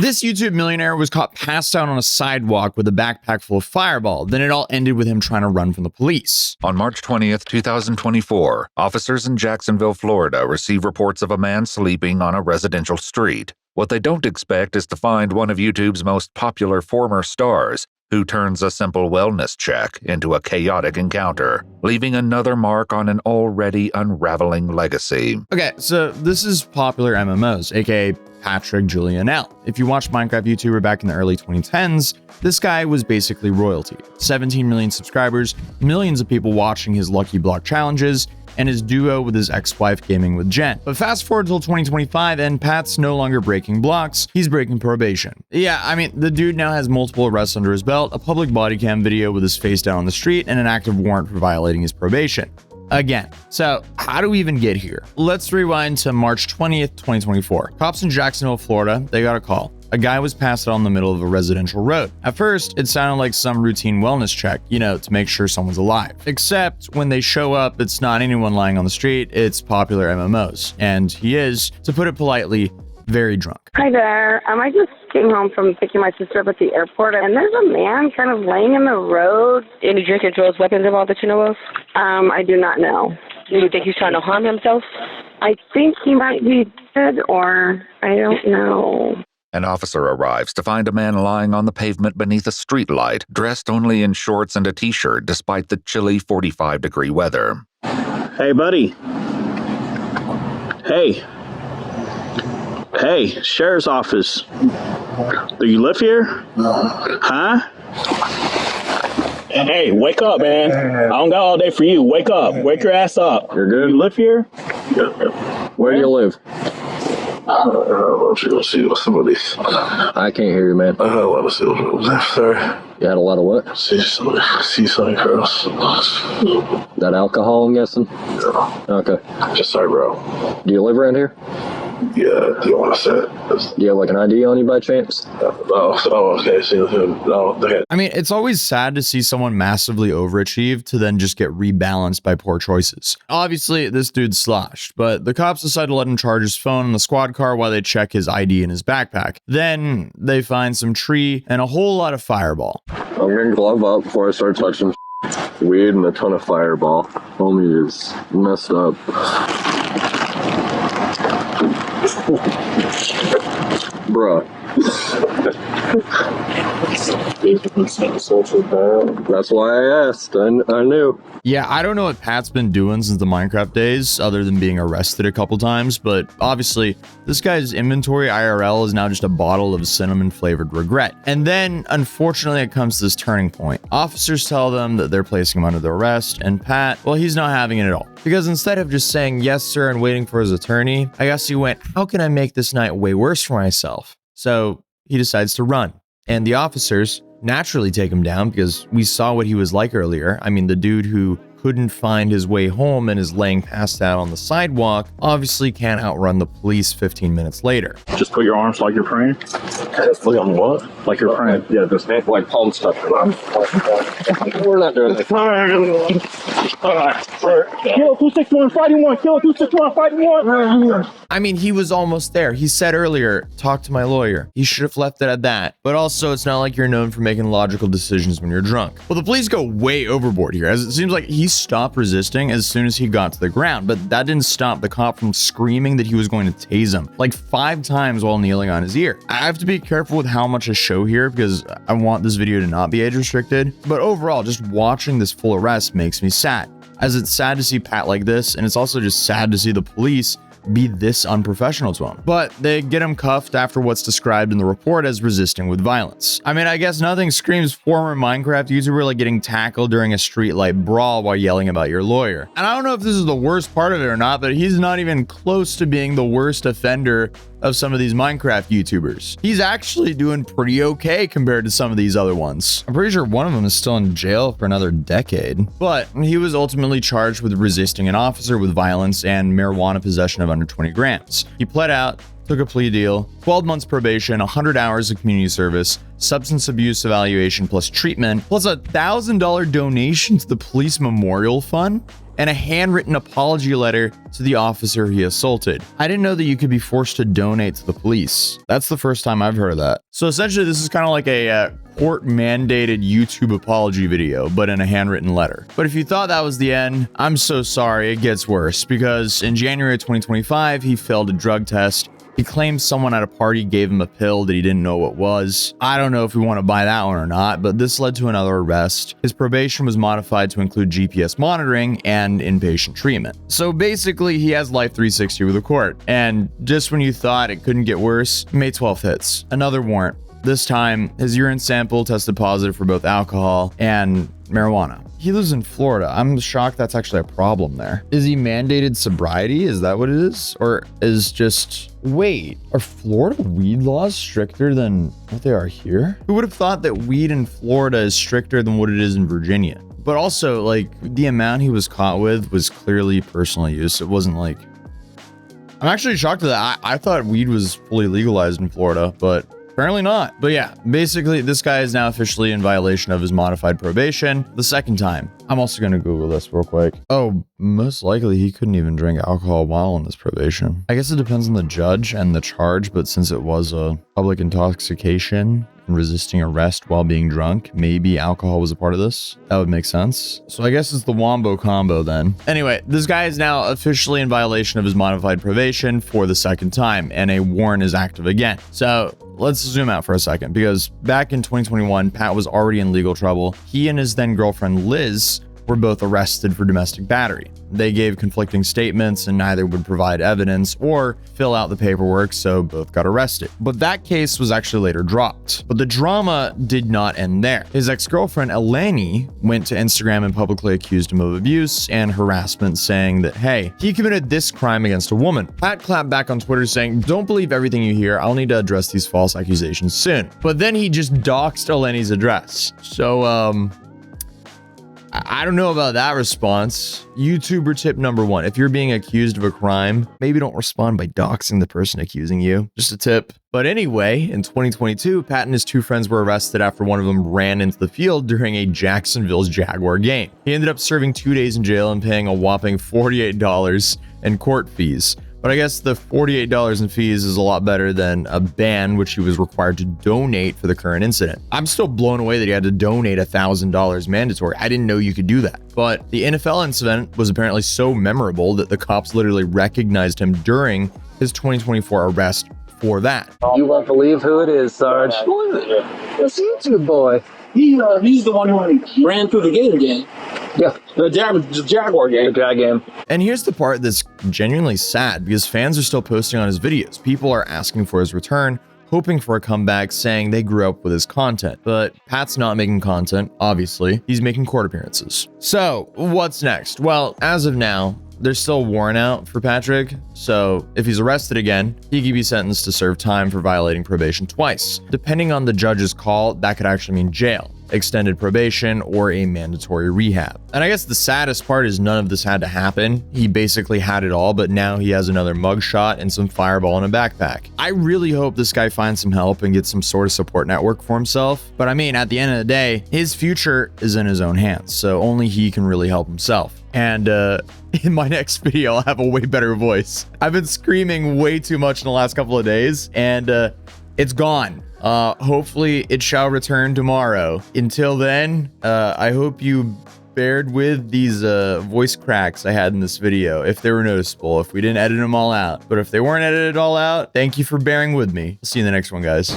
This YouTube millionaire was caught passed out on a sidewalk with a backpack full of Fireball. Then it all ended with him trying to run from the police. On March 20th, 2024, officers in Jacksonville, Florida receive reports of a man sleeping on a residential street. What they don't expect is to find one of YouTube's most popular former stars, who turns a simple wellness check into a chaotic encounter, leaving another mark on an already unraveling legacy. Okay, so this is popular MMOs, aka Patrick Julian L. If you watched Minecraft YouTuber back in the early 2010s, this guy was basically royalty. 17 million subscribers, millions of people watching his Lucky Block challenges, and his duo with his ex-wife gaming with Jen. But fast forward till 2025 and Pat's no longer breaking blocks, he's breaking probation. Yeah, I mean, the dude now has multiple arrests under his belt, a public body cam video with his face down on the street, and an active warrant for violating his probation. Again, so how do we even get here? Let's rewind to March 20th, 2024. Cops in Jacksonville, Florida, they got a call. A guy was passed out in the middle of a residential road. At first, it sounded like some routine wellness check, you know, to make sure someone's alive. Except when they show up, it's not anyone lying on the street, it's popular MMOs. And he is, to put it politely, very drunk. Hi there. I just came home from picking my sister up at the airport, and there's a man kind of laying in the road. Any drink or drugs, weapons involved that you know of? I do not know. Do you think he's trying to harm himself? I think he might be dead, or I don't know. An officer arrives to find a man lying on the pavement beneath a streetlight, dressed only in shorts and a t-shirt despite the chilly 45-degree weather. Hey, buddy. Hey, sheriff's office. Do you live here? Huh? Hey, wake up, man. I don't got all day for you. Wake up. Wake your ass up. You're good? You live here? Where do you live? Let's see what some of these. I can't hear you, man. I had a lot of sales. Sorry. You had a lot of what? See something girls. That alcohol, I'm guessing? Yeah. Okay. Just sorry, bro. Do you live around here? Yeah, do you want to say it? Do you have like an ID on you by chance? Oh, okay. See, okay. I mean, it's always sad to see someone massively overachieve to then just get rebalanced by poor choices. Obviously, this dude's sloshed, but the cops decide to let him charge his phone in the squad car while they check his ID in his backpack. Then they find some tree and a whole lot of Fireball. I'm gonna glove up before I start touching weed and a ton of Fireball. Homie is messed up. Bruh. That's why I asked. I knew. Yeah, I don't know what Pat's been doing since the Minecraft days, other than being arrested a couple times, but obviously, this guy's inventory IRL is now just a bottle of cinnamon-flavored regret. And then, unfortunately, it comes to this turning point. Officers tell them that they're placing him under the arrest, and Pat, well, he's not having it at all. Because instead of just saying yes, sir, and waiting for his attorney, I guess he went, how can I make this night way worse for myself? So he decides to run. And the officers naturally take him down because we saw what he was like earlier. I mean, the dude who couldn't find his way home and is laying passed out on the sidewalk obviously can't outrun the police 15 minutes later. Just put your arms like you're praying. Look on what? Like you're praying. Yeah, just like palm stuff. We're not doing this. Kill 261 fighting one. Kill 261 fighting one. I mean, he was almost there. He said earlier, talk to my lawyer. He should have left it at that. But also, it's not like you're known for making logical decisions when you're drunk. Well, the police go way overboard here, as it seems like he stopped resisting as soon as he got to the ground, but that didn't stop the cop from screaming that he was going to tase him like 5 times while kneeling on his ear. I have to be careful with how much I show here because I want this video to not be age restricted, but overall, just watching this full arrest makes me sad, as it's sad to see Pat like this, and it's also just sad to see the police be this unprofessional to him. But they get him cuffed after what's described in the report as resisting with violence. I mean, I guess nothing screams former Minecraft YouTuber like getting tackled during a streetlight brawl while yelling about your lawyer. And I don't know if this is the worst part of it or not, but he's not even close to being the worst offender of some of these Minecraft YouTubers. He's actually doing pretty okay compared to some of these other ones. I'm pretty sure one of them is still in jail for another decade. But he was ultimately charged with resisting an officer with violence and marijuana possession of under 20 grams. He pled out, took a plea deal, 12 months probation, 100 hours of community service, substance abuse evaluation plus treatment, plus a $1,000 donation to the police memorial fund, and a handwritten apology letter to the officer he assaulted. I didn't know that you could be forced to donate to the police. That's the first time I've heard of that. So essentially, this is kind of like a court-mandated YouTube apology video, but in a handwritten letter. But if you thought that was the end, I'm so sorry, it gets worse, because in January of 2025, he failed a drug test. He claimed someone at a party gave him a pill that he didn't know what was. I don't know if we want to buy that one or not, but this led to another arrest. His probation was modified to include GPS monitoring and inpatient treatment. So basically, he has life 360 with the court. And just when you thought it couldn't get worse, May 12th hits. Another warrant. This time, his urine sample tested positive for both alcohol and marijuana. He lives in Florida. I'm shocked that's actually a problem there. Is he mandated sobriety? Is that what it is? Or is just... Wait, are Florida weed laws stricter than what they are here? Who would have thought that weed in Florida is stricter than what it is in Virginia? But also, like, the amount he was caught with was clearly personal use. It wasn't like... I'm actually shocked at that. I thought weed was fully legalized in Florida, but... apparently not. But yeah, basically this guy is now officially in violation of his modified probation the second time. I'm also going to Google this real quick. Oh, most likely he couldn't even drink alcohol while on this probation. I guess it depends on the judge and the charge, but since it was a public intoxication and resisting arrest while being drunk, maybe alcohol was a part of this. That would make sense. So I guess it's the wombo combo then. Anyway, this guy is now officially in violation of his modified probation for the second time, and a warrant is active again. So let's zoom out for a second, because back in 2021, Pat was already in legal trouble. He and his then girlfriend Liz were both arrested for domestic battery. They gave conflicting statements and neither would provide evidence or fill out the paperwork, so both got arrested. But that case was actually later dropped. But the drama did not end there. His ex-girlfriend Eleni went to Instagram and publicly accused him of abuse and harassment, saying that, hey, he committed this crime against a woman. Pat clapped back on Twitter saying, don't believe everything you hear. I'll need to address these false accusations soon. But then he just doxed Eleni's address. So, I don't know about that response. YouTuber tip number one, if you're being accused of a crime, maybe don't respond by doxing the person accusing you. Just a tip. But anyway, in 2022, Pat and his two friends were arrested after one of them ran into the field during a Jacksonville's Jaguar game. He ended up serving 2 days in jail and paying a whopping $48 in court fees. But I guess the $48 in fees is a lot better than a ban, which he was required to donate for the current incident. I'm still blown away that he had to donate $1,000 mandatory. I didn't know you could do that. But the NFL incident was apparently so memorable that the cops literally recognized him during his 2024 arrest for that. You won't believe who it is, Sarge. It's YouTube boy. He's the one who ran through the gate again. Yeah. The Jaguar game. The Jag game. And here's the part that's genuinely sad, because fans are still posting on his videos. People are asking for his return, hoping for a comeback, saying they grew up with his content. But Pat's not making content, obviously. He's making court appearances. So what's next? Well, as of now, there's still a warrant out for Patrick, so if he's arrested again, he could be sentenced to serve time for violating probation twice. Depending on the judge's call, that could actually mean jail, extended probation, or a mandatory rehab. And I guess the saddest part is none of this had to happen. He basically had it all, but now he has another mugshot and some Fireball in a backpack. I really hope this guy finds some help and gets some sort of support network for himself. But I mean, at the end of the day, his future is in his own hands, so only he can really help himself. And in my next video, I'll have a way better voice. I've been screaming way too much in the last couple of days, and it's gone. Hopefully it shall return tomorrow. Until then, I hope you bared with these voice cracks I had in this video, if they were noticeable, if we didn't edit them all out. But if they weren't edited all out, thank you for bearing with me. See you in the next one, guys.